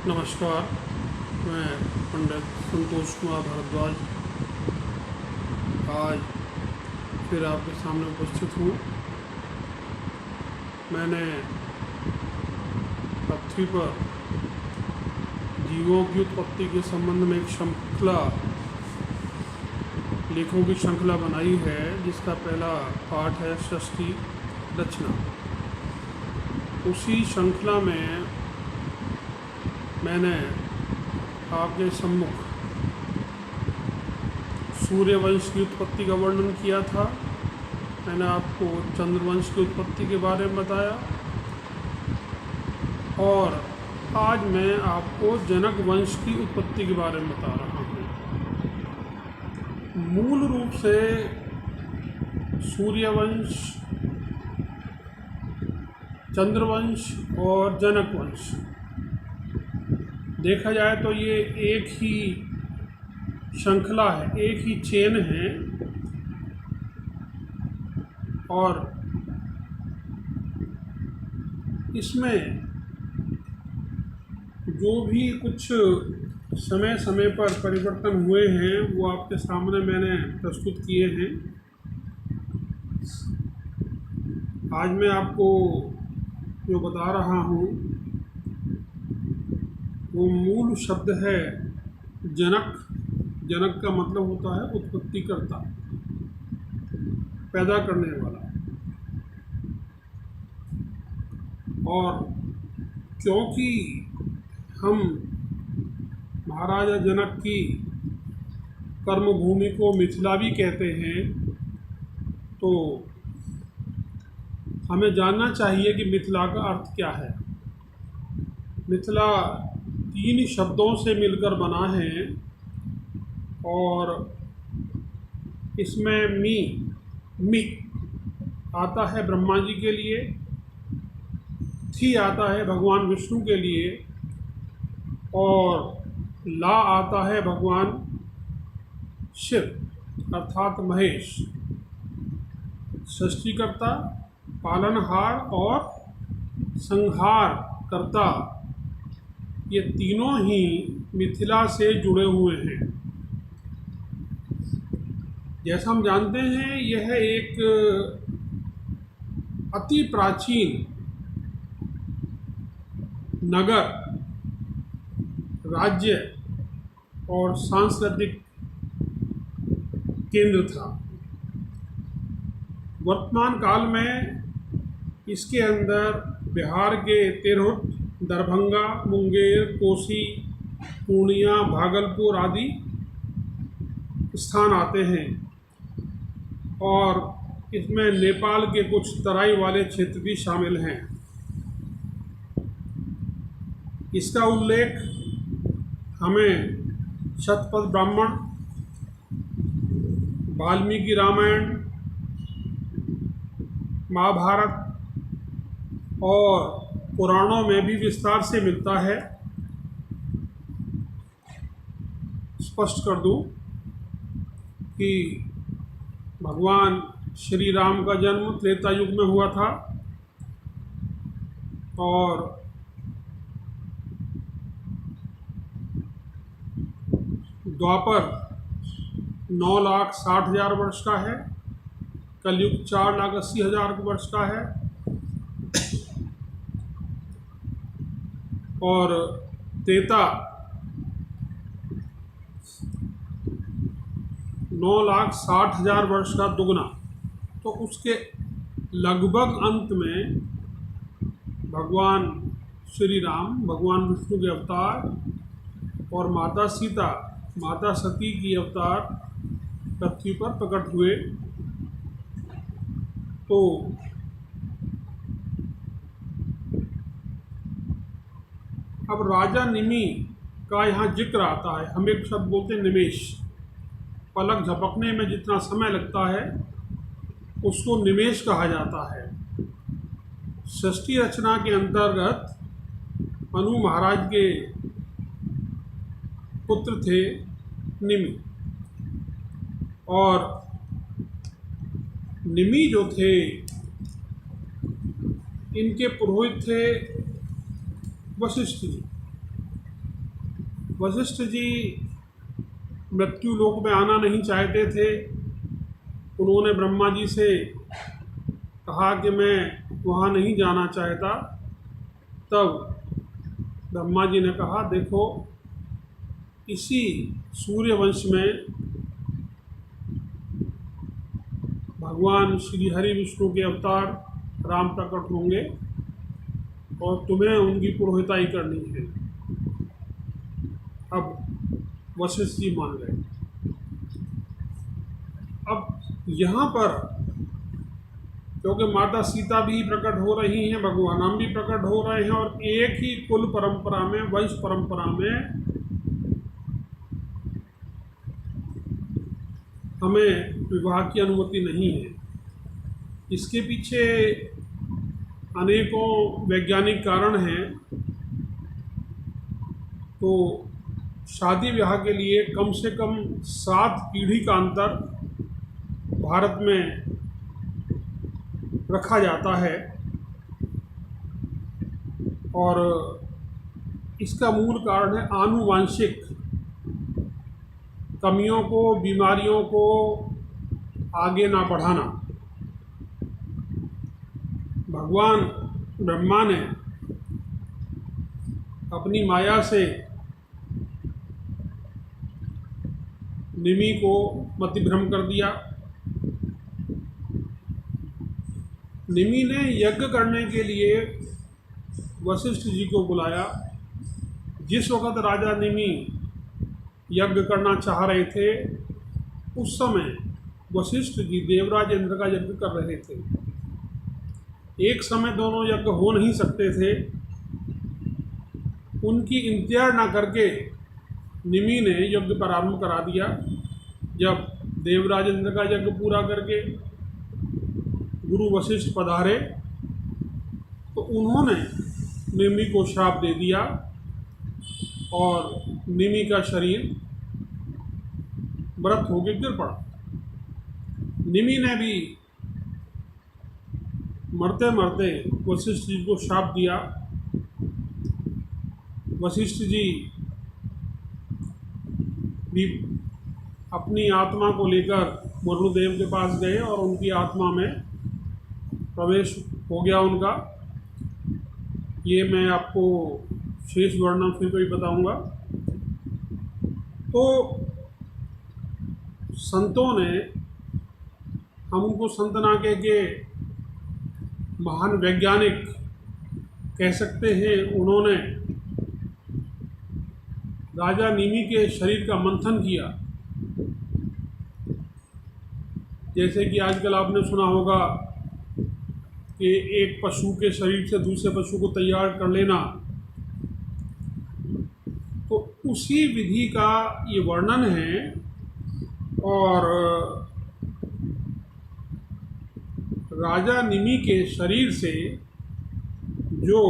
नमस्कार। मैं पंडित संतोष कुमार भारद्वाज आज फिर आपके सामने उपस्थित हूँ। मैंने पृथ्वी पर जीवों की उत्पत्ति के संबंध में एक श्रृंखला लेखों की श्रृंखला बनाई है, जिसका पहला पाठ है सृष्टि रचना। उसी श्रृंखला में मैंने आपके सम्मुख सूर्यवंश की उत्पत्ति का वर्णन किया था। मैंने आपको चंद्रवंश की उत्पत्ति के बारे में बताया और आज मैं आपको जनक वंश की उत्पत्ति के बारे में बता रहा हूँ। मूल रूप से सूर्यवंश, चंद्रवंश और जनक वंश देखा जाए तो ये एक ही श्रृंखला है, एक ही चेन है। और इसमें जो भी कुछ समय समय पर परिवर्तन हुए हैं वो आपके सामने मैंने प्रस्तुत किए हैं। आज मैं आपको जो बता रहा हूँ वो मूल शब्द है जनक। जनक का मतलब होता है उत्पत्ति करता, पैदा करने वाला। और क्योंकि हम महाराजा जनक की कर्मभूमि को मिथिला भी कहते हैं, तो हमें जानना चाहिए कि मिथिला का अर्थ क्या है। मिथिला 3 शब्दों से मिलकर बना है और इसमें मी आता है ब्रह्मा जी के लिए, थी आता है भगवान विष्णु के लिए और ला आता है भगवान शिव अर्थात महेश। सृष्टिकर्ता, पालनहार और संहार करता, ये तीनों ही मिथिला से जुड़े हुए हैं। जैसा हम जानते हैं, यह एक अति प्राचीन नगर, राज्य और सांस्कृतिक केंद्र था। वर्तमान काल में इसके अंदर बिहार के तिरहुत, दरभंगा, मुंगेर, कोसी, पूर्णिया, भागलपुर आदि स्थान आते हैं और इसमें नेपाल के कुछ तराई वाले क्षेत्र भी शामिल हैं। इसका उल्लेख हमें शतपथ ब्राह्मण, वाल्मीकि रामायण, महाभारत और पुराणों में भी विस्तार से मिलता है। स्पष्ट कर दूं कि भगवान श्री राम का जन्म त्रेता युग में हुआ था और द्वापर 9,60,000 वर्ष का है, कलयुग 4,80,000 वर्ष का है और त्रेता 9,60,000 वर्ष का दुगना। तो उसके लगभग अंत में भगवान श्री राम, भगवान विष्णु के अवतार और माता सीता, माता सती की अवतार पृथ्वी पर प्रकट हुए। तो अब राजा निमि का यहाँ जिक्र आता है। हम एक शब्द बोलते हैं निमेश, पलक झपकने में जितना समय लगता है उसको निमेश कहा जाता है। सृष्टि रचना के अंतर्गत मनु महाराज के पुत्र थे निमि, और निमि जो थे इनके पुरोहित थे वशिष्ठ जी। वशिष्ठ जी मृत्यु लोक में आना नहीं चाहते थे। उन्होंने ब्रह्मा जी से कहा कि मैं वहाँ नहीं जाना चाहता। तब ब्रह्मा जी ने कहा, देखो इसी सूर्यवंश में भगवान श्री हरि विष्णु के अवतार राम प्रकट होंगे और तुम्हें उनकी पुरोहिताई करनी है। अब वशिष्ठ जी मान गए। अब यहाँ पर क्योंकि माता सीता भी प्रकट हो रही हैं, भगवान राम भी प्रकट हो रहे हैं और एक ही कुल परंपरा में, वंश परंपरा में हमें विवाह की अनुमति नहीं है। इसके पीछे अनेकों वैज्ञानिक कारण हैं। तो शादी ब्याह के लिए कम से कम 7 पीढ़ी का अंतर भारत में रखा जाता है और इसका मूल कारण है आनुवांशिक कमियों को, बीमारियों को आगे ना बढ़ाना। भगवान ब्रह्मा ने अपनी माया से निमि को मतिभ्रम कर दिया। निमि ने यज्ञ करने के लिए वशिष्ठ जी को बुलाया। जिस वक़्त राजा निमि यज्ञ करना चाह रहे थे, उस समय वशिष्ठ जी देवराज इंद्र का यज्ञ कर रहे थे। एक समय दोनों यज्ञ हो नहीं सकते थे। उनकी इंतजार ना करके निमि ने यज्ञ प्रारंभ करा दिया। जब देवराज इंद्र का यज्ञ पूरा करके गुरु वशिष्ठ पधारे तो उन्होंने निमि को श्राप दे दिया और निमि का शरीर मृत होकर गिर पड़ा। निमि ने भी मरते मरते वशिष्ठ जी को श्राप दिया। वशिष्ठ जी भी अपनी आत्मा को लेकर वरुणदेव के पास गए और उनकी आत्मा में प्रवेश हो गया उनका। ये मैं आपको शेष वर्णन फिर कोई बताऊंगा। तो संतों ने, हम उनको संत ना कह के महान वैज्ञानिक कह सकते हैं, उन्होंने राजा निमि के शरीर का मंथन किया। जैसे कि आजकल आपने सुना होगा कि एक पशु के शरीर से दूसरे पशु को तैयार कर लेना, तो उसी विधि का ये वर्णन है। और राजा निमि के शरीर से जो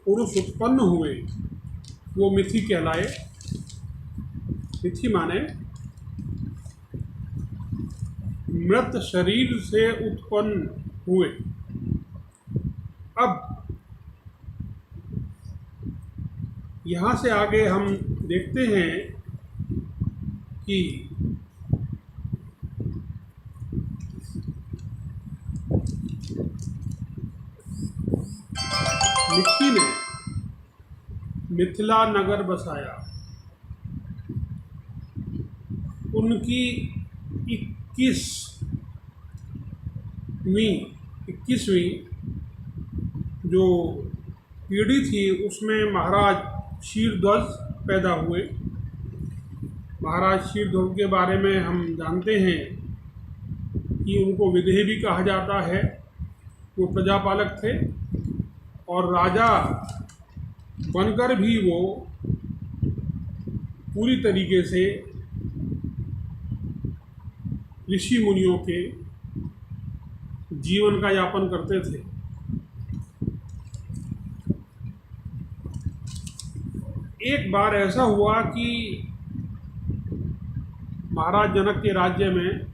पुरुष उत्पन्न हुए वो मिथि कहलाए। मिथि माने मृत शरीर से उत्पन्न हुए। अब यहाँ से आगे हम देखते हैं कि मिथि ने मिथिला नगर बसाया। उनकी 21वीं जो पीढ़ी थी उसमें महाराज क्षीरध्वज पैदा हुए। महाराज क्षीरध्वज के बारे में हम जानते हैं कि उनको विदेही भी कहा जाता है। वो प्रजापालक थे और राजा बनकर भी वो पूरी तरीके से ऋषि मुनियों के जीवन का यापन करते थे। एक बार ऐसा हुआ कि महाराज जनक के राज्य में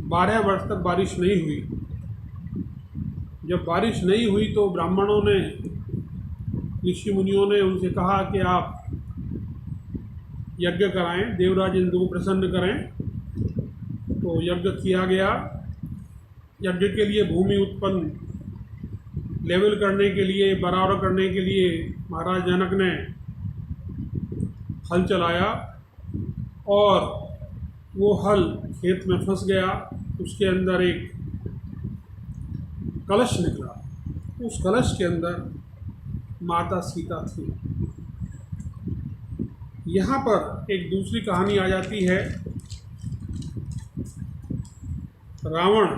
12 वर्ष तक बारिश नहीं हुई। जब बारिश नहीं हुई तो ब्राह्मणों ने, ऋषि मुनियों ने उनसे कहा कि आप यज्ञ कराएं, देवराज इंद्र को प्रसन्न करें। तो यज्ञ किया गया। यज्ञ के लिए भूमि उत्पन्न लेवल करने के लिए, बराबर करने के लिए महाराज जनक ने हल चलाया और वो हल खेत में फंस गया। उसके अंदर एक कलश निकला। उस कलश के अंदर माता सीता थी। यहाँ पर एक दूसरी कहानी आ जाती है। रावण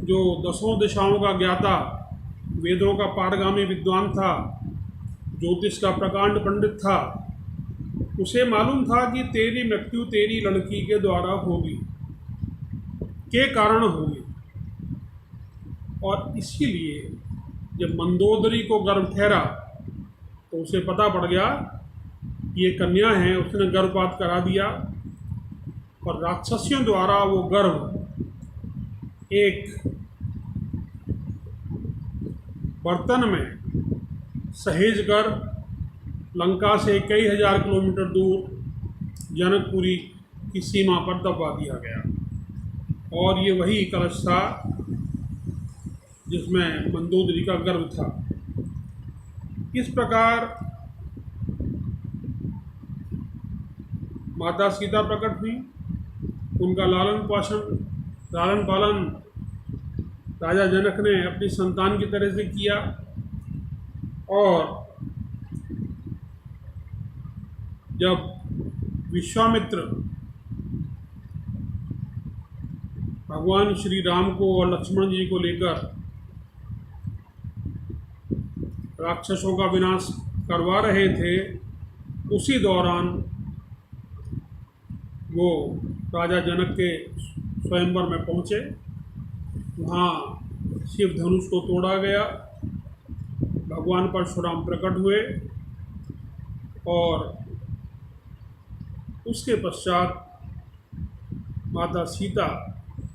जो 10 दिशाओं का ज्ञाता, वेदों का पारगामी विद्वान था, ज्योतिष का प्रकांड पंडित था, उसे मालूम था कि तेरी मृत्यु तेरी लड़की के द्वारा होगी, के कारण होगी। और इसीलिए जब मंदोदरी को गर्भ ठहरा तो उसे पता पड़ गया कि ये कन्या है। उसने गर्भपात करा दिया और राक्षसियों द्वारा वो गर्भ एक बर्तन में सहेज कर लंका से कई हजार किलोमीटर दूर जनकपुरी की सीमा पर दबा दिया गया। और ये वही कलश था जिसमें मंदोदरी का गर्भ था। इस प्रकार माता सीता प्रकट हुई। उनका लालन पालन राजा जनक ने अपनी संतान की तरह से किया। और जब विश्वामित्र भगवान श्री राम को और लक्ष्मण जी को लेकर राक्षसों का विनाश करवा रहे थे, उसी दौरान वो राजा जनक के स्वयंवर में पहुँचे। वहाँ शिव धनुष को तोड़ा गया, भगवान परशुराम प्रकट हुए और उसके पश्चात माता सीता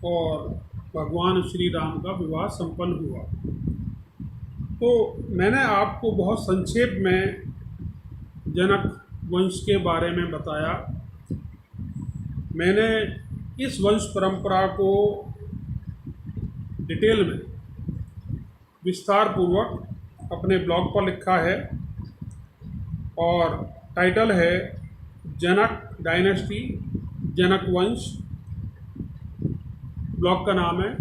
और भगवान श्री राम का विवाह संपन्न हुआ। तो मैंने आपको बहुत संक्षेप में जनक वंश के बारे में बताया। मैंने इस वंश परंपरा को डिटेल में विस्तार पूर्वक अपने ब्लॉग पर लिखा है और टाइटल है जनक डायनेस्टी, जनक वंश। ब्लॉग का नाम है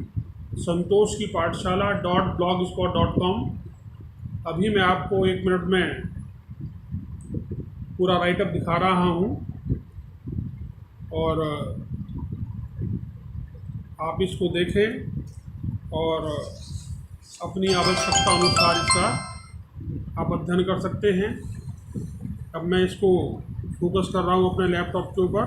संतोष की पाठशाला .blogspot.com। अभी मैं आपको 1 मिनट में पूरा राइटअप दिखा रहा हूँ और आप इसको देखें और अपनी आवश्यकता अनुसार इसका आप अध्ययन कर सकते हैं। अब मैं इसको फोकस कर रहा हूँ अपने लैपटॉप के ऊपर।